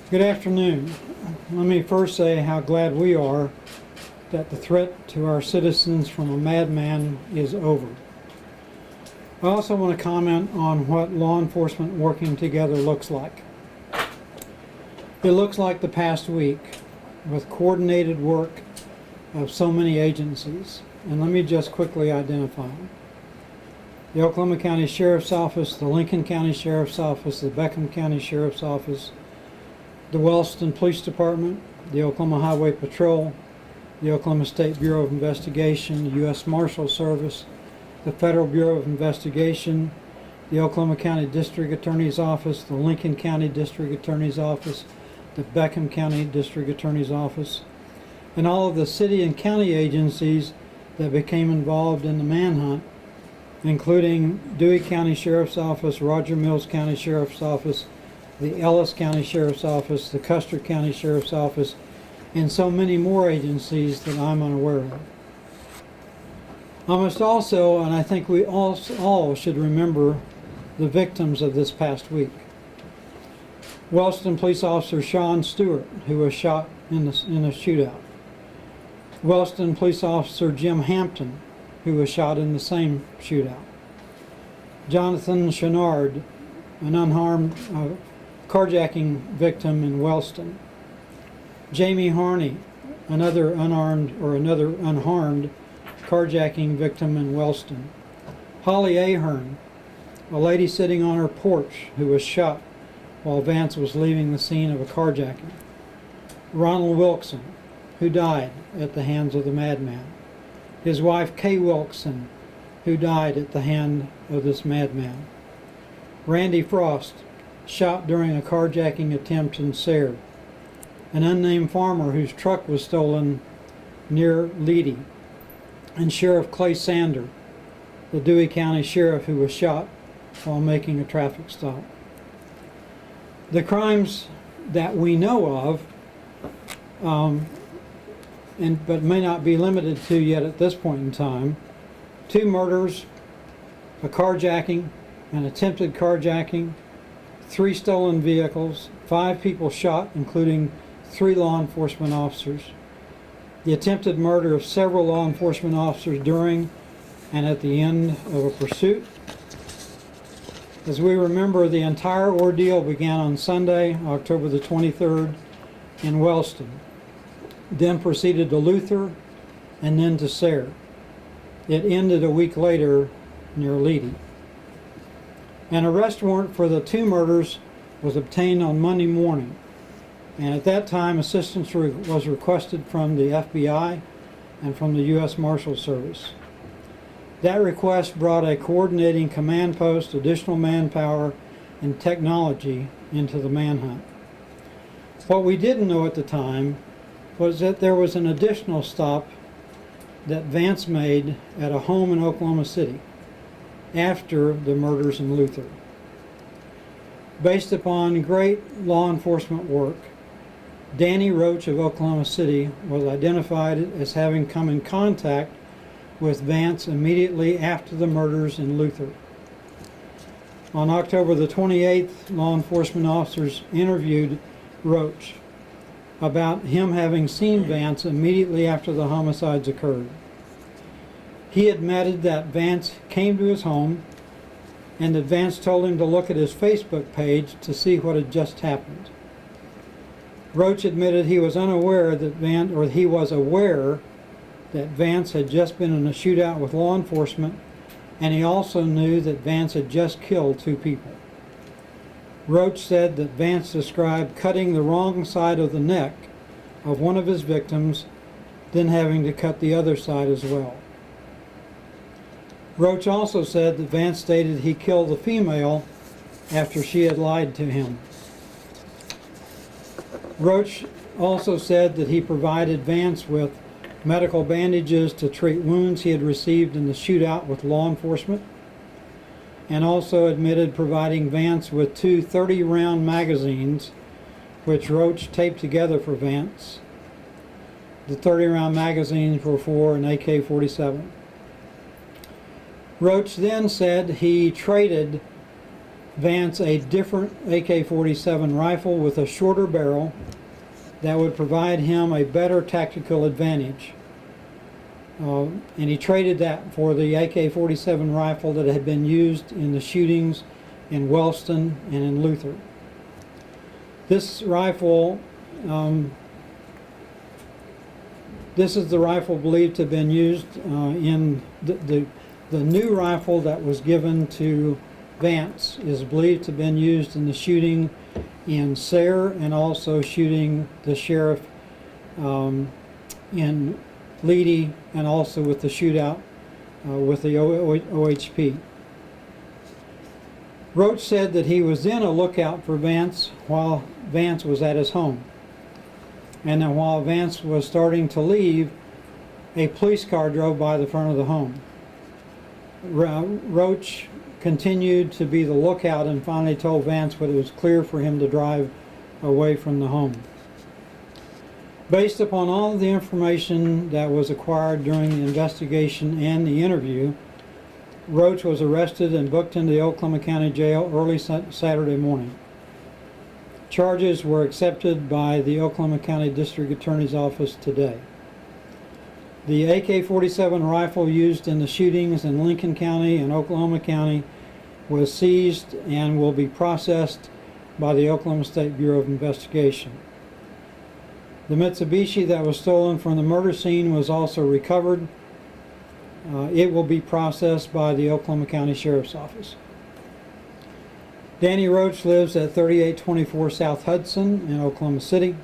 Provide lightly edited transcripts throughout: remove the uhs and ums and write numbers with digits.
Good afternoon. Let me first say how glad we are that the threat to our citizens from a madman is over. I also want to comment on what law enforcement working together looks like. It looks like the past week with coordinated work of so many agencies, and let me just quickly identify them. The Oklahoma County Sheriff's Office, the Lincoln County Sheriff's Office, the Beckham County Sheriff's Office, the Wellston Police Department, the Oklahoma Highway Patrol, the Oklahoma State Bureau of Investigation, the U.S. Marshal Service, the Federal Bureau of Investigation, the Oklahoma County District Attorney's Office, the Lincoln County District Attorney's Office, the Beckham County District Attorney's Office, and all of the city and county agencies that became involved in the manhunt, including Dewey County Sheriff's Office, Roger Mills County Sheriff's Office, the Ellis County Sheriff's Office, the Custer County Sheriff's Office, and so many more agencies that I'm unaware of. I must also, and I think we all should remember the victims of this past week. Wellston Police Officer Sean Stewart, who was shot in a shootout. Wellston Police Officer Jim Hampton, who was shot in the same shootout. Jonathan Chenard, an unharmed carjacking victim in Wellston. Jamie Harney, another unharmed carjacking victim in Wellston. Holly Ahern, a lady sitting on her porch who was shot while Vance was leaving the scene of a carjacking. Ronald Wilkson, who died at the hands of the madman. His wife Kay Wilkson, who died at the hand of this madman. Randy Frost, shot during a carjacking attempt in Sayre. An unnamed farmer whose truck was stolen near Leedy. And Sheriff Clay Sander, the Dewey County Sheriff, who was shot while making a traffic stop. The crimes that we know of, but may not be limited to yet at this point in time: 2 murders, a carjacking, an attempted carjacking, 3 stolen vehicles, 5 people shot, including 3 law enforcement officers, the attempted murder of several law enforcement officers during and at the end of a pursuit. As we remember, the entire ordeal began on Sunday, October the 23rd, in Wellston, then proceeded to Luther, and then to Sayre. It ended a week later near Leedy. An arrest warrant for the 2 murders was obtained on Monday morning, and at that time assistance was requested from the FBI and from the U.S. Marshal Service. That request brought a coordinating command post, additional manpower, and technology into the manhunt. What we didn't know at the time was that there was an additional stop that Vance made at a home in Oklahoma City after the murders in Luther. Based upon great law enforcement work, Danny Roach of Oklahoma City was identified as having come in contact with Vance immediately after the murders in Luther. On October the 28th, law enforcement officers interviewed Roach about him having seen Vance immediately after the homicides occurred. He admitted that Vance came to his home and that Vance told him to look at his Facebook page to see what had just happened. Roach admitted he was unaware that he was aware that Vance had just been in a shootout with law enforcement, and he also knew that Vance had just killed 2 people. Roach said that Vance described cutting the wrong side of the neck of one of his victims, then having to cut the other side as well. Roach also said that Vance stated he killed the female after she had lied to him. Roach also said that he provided Vance with medical bandages to treat wounds he had received in the shootout with law enforcement, and also admitted providing Vance with 2 30-round magazines, which Roach taped together for Vance. The 30-round magazines were for an AK-47. Roach then said he traded Vance a different AK-47 rifle with a shorter barrel that would provide him a better tactical advantage. And he traded that for the AK-47 rifle that had been used in the shootings in Wellston and in Luther. This rifle, this is the rifle believed to have been used in the new rifle that was given to Vance is believed to have been used in the shooting in Sayre and also shooting the sheriff in Leedy and also with the shootout with the OHP. Roach said that he was then a lookout for Vance while Vance was at his home. And then while Vance was starting to leave, a police car drove by the front of the home. Roach continued to be the lookout and finally told Vance that it was clear for him to drive away from the home. Based upon all of the information that was acquired during the investigation and the interview, Roach was arrested and booked into the Oklahoma County Jail early Saturday morning. Charges were accepted by the Oklahoma County District Attorney's Office today. The AK-47 rifle used in the shootings in Lincoln County and Oklahoma County was seized and will be processed by the Oklahoma State Bureau of Investigation. The Mitsubishi that was stolen from the murder scene was also recovered. It will be processed by the Oklahoma County Sheriff's Office. Danny Roach lives at 3824 South Hudson in Oklahoma City.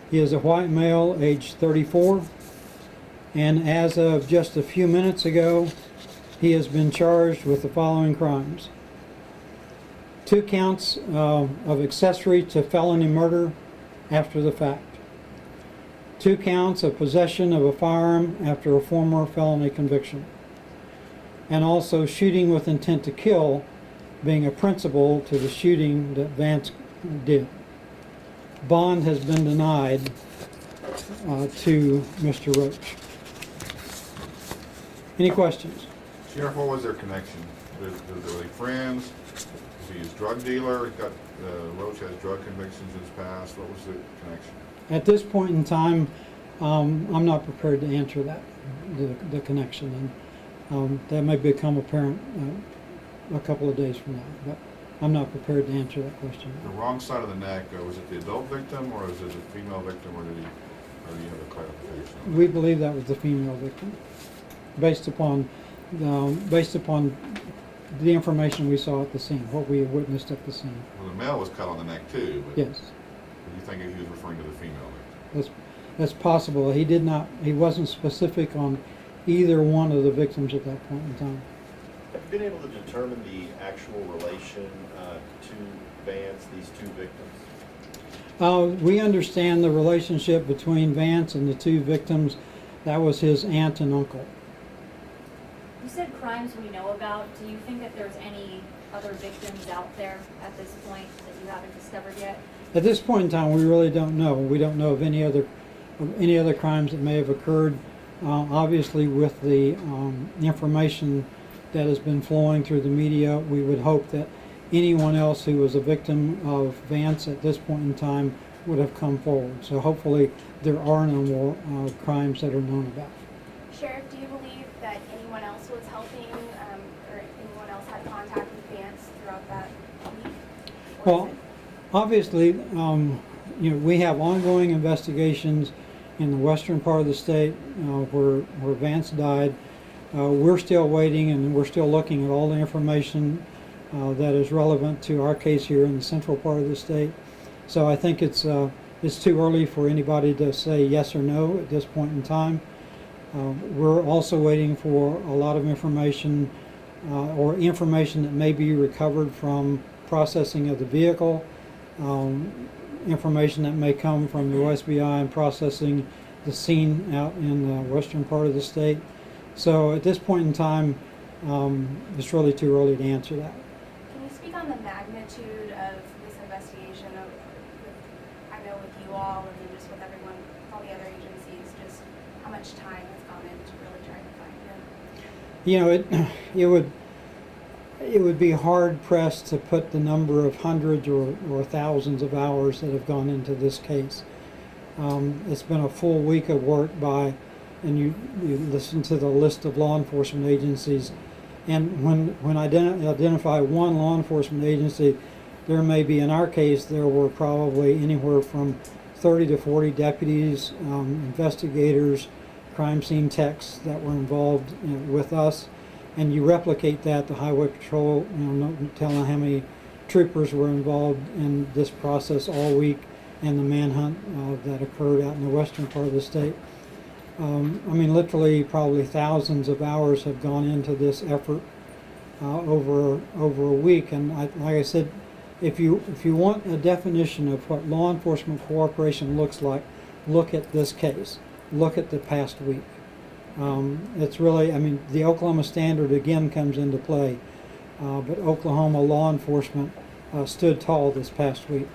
He is a white male, age 34, and as of just a few minutes ago, he has been charged with the following crimes. 2 counts of accessory to felony murder after the fact. 2 counts of possession of a firearm after a former felony conviction. And also shooting with intent to kill, being a principal to the shooting that Vance did. Bond has been denied to Mr. Roach. Any questions? Sheriff, what was their connection? Were they friends? Was he his drug dealer? Roach has drug convictions in his past. What was the connection? At this point in time, I'm not prepared to answer that, the connection. And that may become apparent a couple of days from now. But I'm not prepared to answer that question. The wrong side of the neck, was it the adult victim or was it the female victim, or do you have a clarification? We believe that was the female victim, based upon the information we saw at the scene, what we witnessed at the scene. Well, the male was cut on the neck too, but yes. You think he was referring to the female victim? That's possible. He wasn't specific on either one of the victims at that point in time. Have you been able to determine the actual relation to Vance, these 2 victims? We understand the relationship between Vance and the 2 victims. That was his aunt and uncle. You said crimes we know about. Do you think that there's any other victims out there at this point that you haven't discovered yet? At this point in time, we really don't know. We don't know of any other crimes that may have occurred. Obviously, with the information that has been flowing through the media, we would hope that anyone else who was a victim of Vance at this point in time would have come forward. So hopefully there are no more crimes that are known about. Sheriff, do you believe that anyone else was helping or anyone else had contact with Vance throughout that week? Well, obviously, we have ongoing investigations in the western part of the state where Vance died. We're still waiting and we're still looking at all the information that is relevant to our case here in the central part of the state. So I think it's too early for anybody to say yes or no at this point in time. We're also waiting for a lot of information or information that may be recovered from processing of the vehicle, information that may come from the OSBI and processing the scene out in the western part of the state. So at this point in time, it's really too early to answer that. Can you speak on the magnitude of this investigation? I know with you all and then just with everyone, all the other agencies, just how much time has gone into really trying to find him? It would, it would be hard pressed to put the number of hundreds or thousands of hours that have gone into this case. It's been a full week of work and you listen to the list of law enforcement agencies, and when identify one law enforcement agency, there may be, in our case, there were probably anywhere from 30 to 40 deputies, investigators, crime scene techs that were involved with us, and you replicate that, the highway patrol, no telling how many troopers were involved in this process all week, and the manhunt that occurred out in the western part of the state. Literally probably thousands of hours have gone into this effort over a week, and like I said, if you want a definition of what law enforcement cooperation looks like, look at this case. Look at the past week. It's really, the Oklahoma standard again comes into play, but Oklahoma law enforcement stood tall this past week.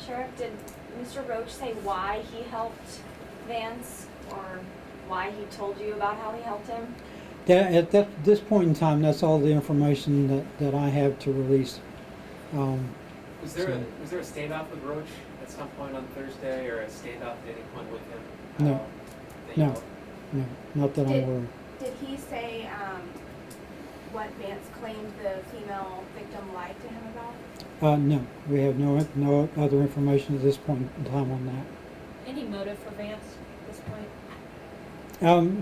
Sheriff, did Mr. Roach say why he helped Vance, or why he told you about how he helped him? At this point in time, that's all the information that I have to release. Was there a standoff with Roach at some point on Thursday, or a standoff at any point with him? No. That you No. know? No, not that I'm aware of. Did he say what Vance claimed the female victim lied to him about? No, we have no other information at this point in time on that. Any motive for Vance at this point?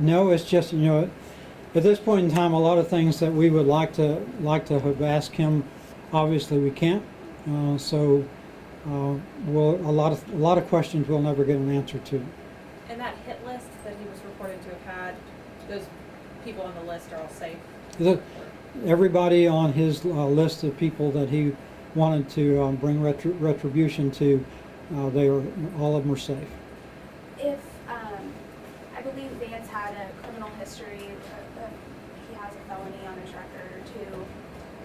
No, it's just, at this point in time, a lot of things that we would like to have asked him, obviously we can't. So a lot of questions we'll never get an answer to. And that hit list that he was reported to have had, those people on the list are all safe? Everybody on his list of people that he wanted to bring retribution to, all of them are safe. If, I believe Vance had a criminal history, he has a felony on his record or two,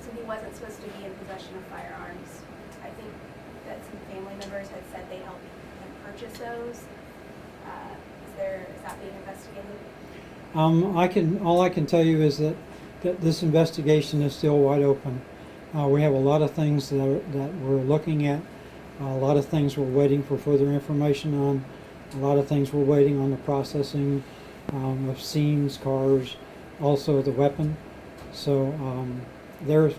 so he wasn't supposed to be in possession of firearms. I think that some family members had said they helped him purchase those. Is that being investigated? All I can tell you is that this investigation is still wide open. We have a lot of things that we're looking at, a lot of things we're waiting for further information on, a lot of things we're waiting on the processing of scenes, cars, also the weapon. So there's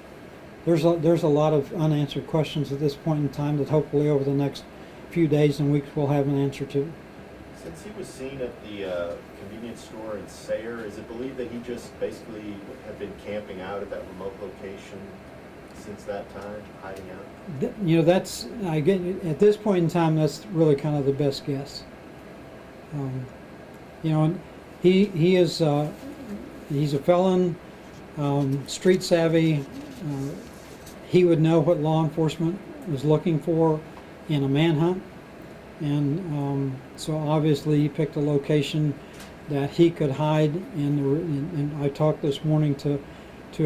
a lot of unanswered questions at this point in time that hopefully over the next few days and weeks we'll have an answer to. Since he was seen at the convenience store in Sayre, is it believed that he just basically had been camping out at that remote location since that time, hiding out? That's, again, at this point in time, that's really kind of the best guess. And he is he's a felon, street savvy. He would know what law enforcement was looking for in a manhunt. And so obviously he picked a location that he could hide in. And I talked this morning to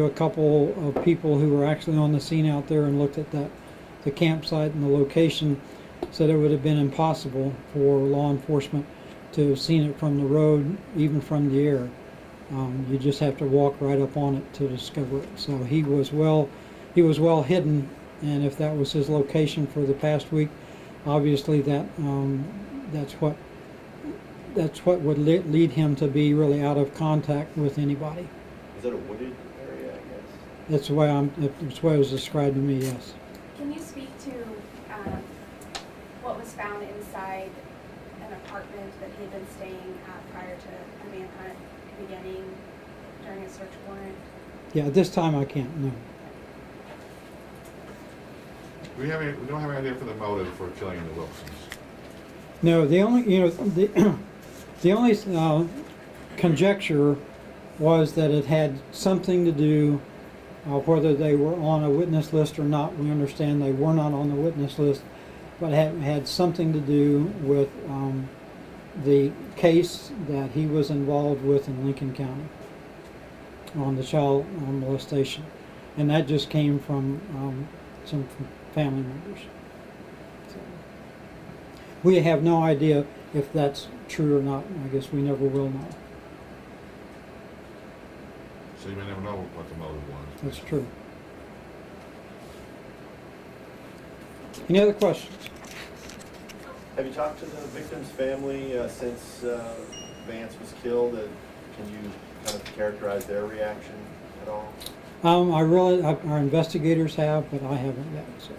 a couple of people who were actually on the scene out there and looked at the campsite and the location, said it would have been impossible for law enforcement to have seen it from the road, even from the air. You just have to walk right up on it to discover it. So he was well hidden, and if that was his location for the past week, obviously that's what would lead him to be really out of contact with anybody. Is that a wooded area, I guess? That's the way it was described to me. Yes. Can you speak to what was found inside an apartment that he had been staying at prior to the manhunt beginning during a search warrant? Yeah, at this time I can't. No. We don't have any idea for the motive for killing the Wilsons. No, the only conjecture was that it had something to do, whether they were on a witness list or not. We understand they were not on the witness list, but had something to do with the case that he was involved with in Lincoln County on the child molestation, and that just came from some family members. So, we have no idea if that's true or not. I guess we never will know. So you may never know what the motive was. That's true. Any other questions? Have you talked to the victim's family since Vance was killed? Can you kind of characterize their reaction at all? Our investigators have, but I haven't yet, so.